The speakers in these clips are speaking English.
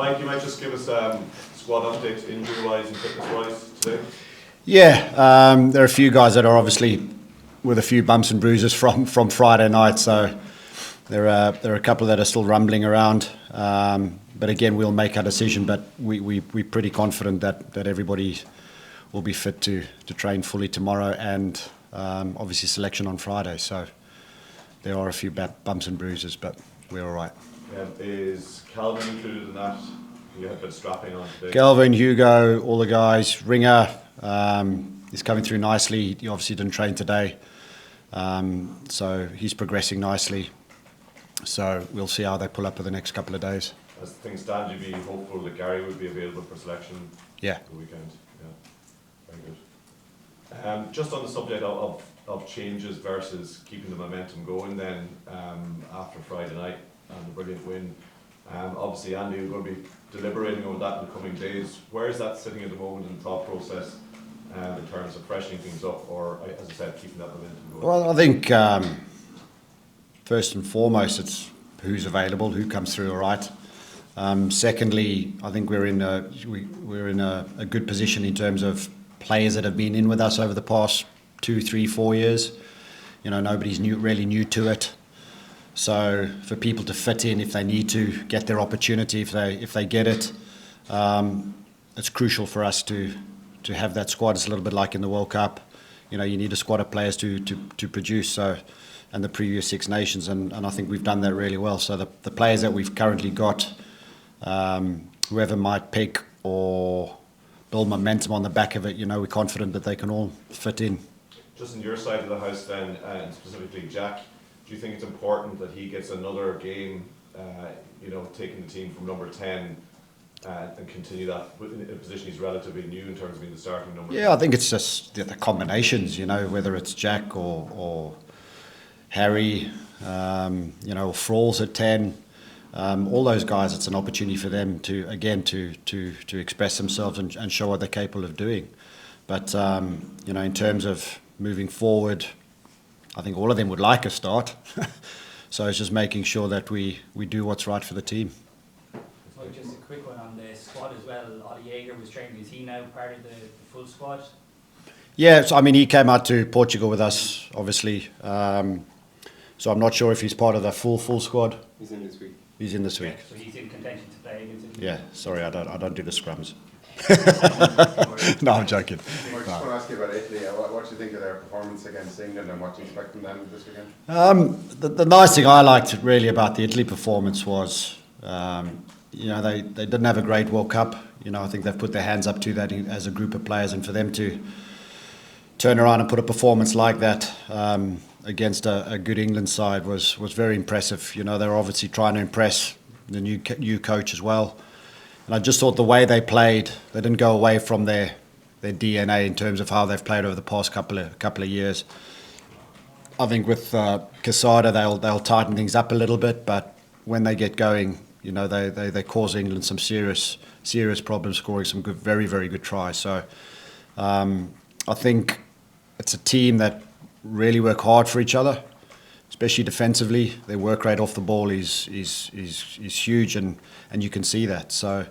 Mike, you might just give us squad updates injury-wise and fitness-wise today. Yeah, there are a few guys that are obviously with a few bumps and bruises from Friday night, so there are a couple that are still rumbling around. But again, we'll make our decision, but we're pretty confident that everybody will be fit to train fully tomorrow, and obviously selection on Friday. So there are a few bumps and bruises, but we're all right. Is Calvin included in that? You had a bit of strapping on today. Calvin, Hugo, all the guys. Ringer is coming through nicely. He obviously didn't train today, so he's progressing nicely. So we'll see how they pull up for the next couple of days. As things stand, you'd be hopeful that Gary would be available for selection the weekend. Yeah, very good. Just on the subject of changes versus keeping the momentum going then after Friday night and the brilliant win. Obviously, Andy, you're going to be deliberating over that in the coming days. Where is that sitting at the moment in the thought process in terms of freshening things up or, as I said, keeping that momentum going? Well, I think first and foremost, it's who's available, who comes through all right. Secondly, I think we're in a good position in terms of players that have been in with us over the past 2, 3, 4 years. You know, nobody's really new to it. So for people to fit in, if they need to get their opportunity, if they get it, it's crucial for us to have that squad. It's a little bit like in the World Cup. You know, you need a squad of players to produce. So, and the previous Six Nations, and I think we've done that really well. So the players that we've currently got, whoever might pick or build momentum on the back of it, you know, we're confident that they can all fit in. Just on your side of the house then, and specifically Jack, do you think it's important that he gets another game, taking the team from number 10 and continue that in a position he's relatively new in terms of being the starting number? Yeah, I think it's just the combinations, you know, whether it's Jack or Harry, Fralls at 10. All those guys, it's an opportunity for them to express themselves and show what they're capable of doing. But in terms of moving forward, I think all of them would like a start. So it's just making sure that we do what's right for the team. So just a quick one on the squad as well. Ollie Jaeger was training. Is he now part of the full squad? Yeah, so, I mean, he came out to Portugal with us, obviously. So I'm not sure if he's part of the full squad. He's in this week. He's in this week. So he's in contention to play against Italy. Yeah, sorry, I don't do the scrums. No, I'm joking. I just want to ask you about Italy. What do you think of their performance against England and what do you expect from them this weekend? The nice thing I liked really about the Italy performance was, they didn't have a great World Cup. You know, I think they've put their hands up to that as a group of players, and for them to turn around and put a performance like that against a good England side was very impressive. You know, they were obviously trying to impress the new coach as well. And I just thought the way they played, they didn't go away from their DNA in terms of how they've played over the past couple of years. I think with Quesada, they'll tighten things up a little bit, but when they get going, you know, they cause England some serious problems, scoring some good, very, very good tries. So I think it's a team that really work hard for each other, especially defensively. Their work rate off the ball is huge, and you can see that. So,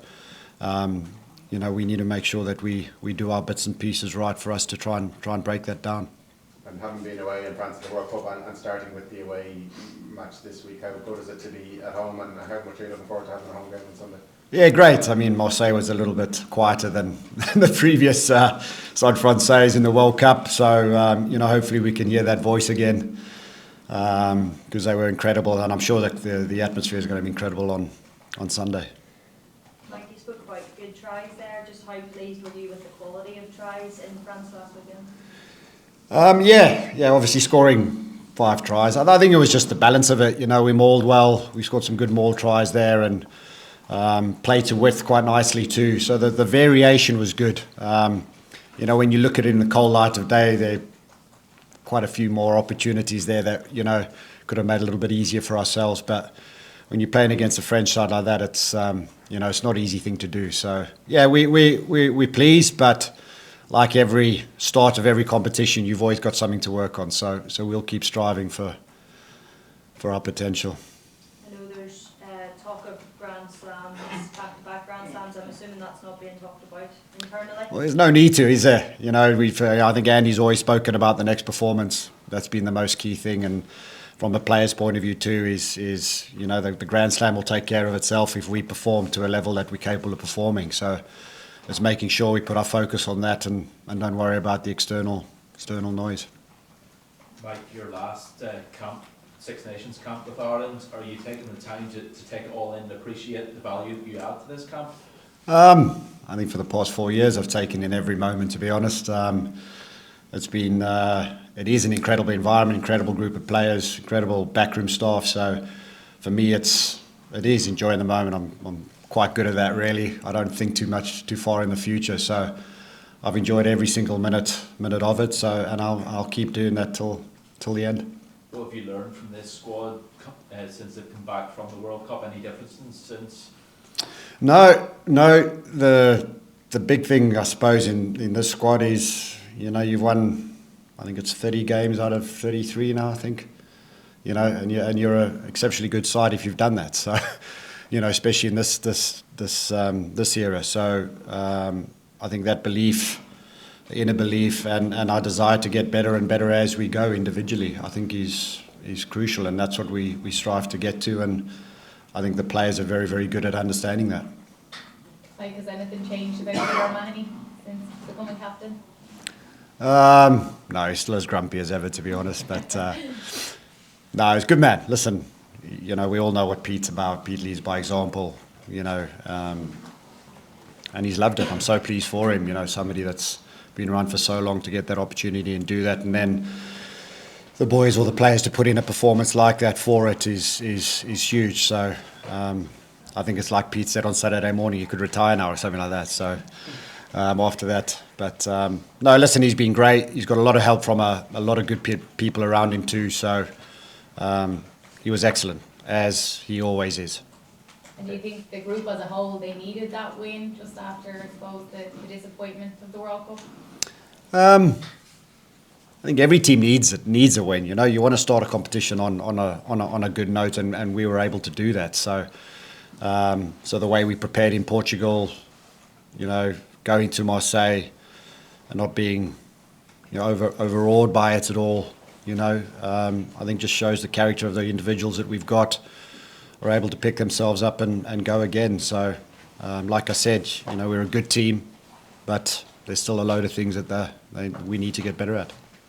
we need to make sure that we do our bits and pieces right for us to try and break that down. And having been away in France at the World Cup and starting with the away match this week, how good is it to be at home, and how much are you looking forward to having a home game on Sunday? Yeah, great. I mean, Marseille was a little bit quieter than the previous Stade Français in the World Cup. So, hopefully we can hear that voice again because they were incredible. And I'm sure that the atmosphere is going to be incredible on Sunday. Mike, you spoke about good tries there. Just how pleased were you with the quality of tries in France last weekend? Obviously scoring 5 tries. I think it was just the balance of it. You know, we mauled well. We scored some good maul tries there, and played to width quite nicely too. So the variation was good. When you look at it in the cold light of day, there are quite a few more opportunities there that, could have made it a little bit easier for ourselves. But when you're playing against a French side like that, it's, it's not an easy thing to do. So, yeah, we're pleased, but like every start of every competition, you've always got something to work on. So we'll keep striving for our potential. I know there's talk of Grand Slams back-to-back fans. I'm assuming that's not being talked about internally. Well, there's no need to, is there? You know, I think Andy's always spoken about the next performance. That's been the most key thing, and from a player's point of view too, is you know, the Grand Slam will take care of itself if we perform to a level that we're capable of performing. So it's making sure we put our focus on that and don't worry about the external noise. Mike, your last camp, Six Nations camp with Ireland, are you taking the time to take it all in and appreciate the value that you add to this camp? I think for the past 4 years I've taken in every moment, to be honest. It's been, it is an incredible environment, incredible group of players, incredible backroom staff. So for me, it is enjoying the moment. I'm quite good at that, really. I don't think too far in the future. So I've enjoyed every single minute of it. So, and I'll keep doing that till the end. What have you learned from this squad since they've come back from the World Cup? Any differences since? No. The big thing, I suppose, in this squad is, you know, you've won, I think it's 30 games out of 33 now, I think. You know, and you're an exceptionally good side if you've done that. So, you know, especially in this era. So I think that belief, the inner belief, and our desire to get better and better as we go individually, I think is crucial, and that's what we strive to get to. And I think the players are very, very good at understanding that. Like, has anything changed about Peter Mahoney since becoming captain? No, he's still as grumpy as ever, to be honest. But no, he's a good man. Listen, you know, we all know what Pete's about. Pete leads by example, you know, and he's loved it. I'm so pleased for him, you know, somebody that's been around for so long to get that opportunity and do that. And then the boys or the players to put in a performance like that for it is huge. So I think it's like Pete said on Saturday morning, you could retire now or something like that. So after that, but no, listen, he's been great. He's got a lot of help from a lot of good people around him too. So he was excellent, as he always is. And do you think the group as a whole, they needed that win just after, I suppose, the disappointment of the World Cup? I think every team needs a win. You know, you want to start a competition on a good note, and we were able to do that. So, so the way we prepared in Portugal, you know, going to Marseille and not being, you know, overawed by it at all, you know, I think just shows the character of the individuals that we've got, are able to pick themselves up and go again. So, like I said, you know, we're a good team, but there's still a load of things that we need to get better at.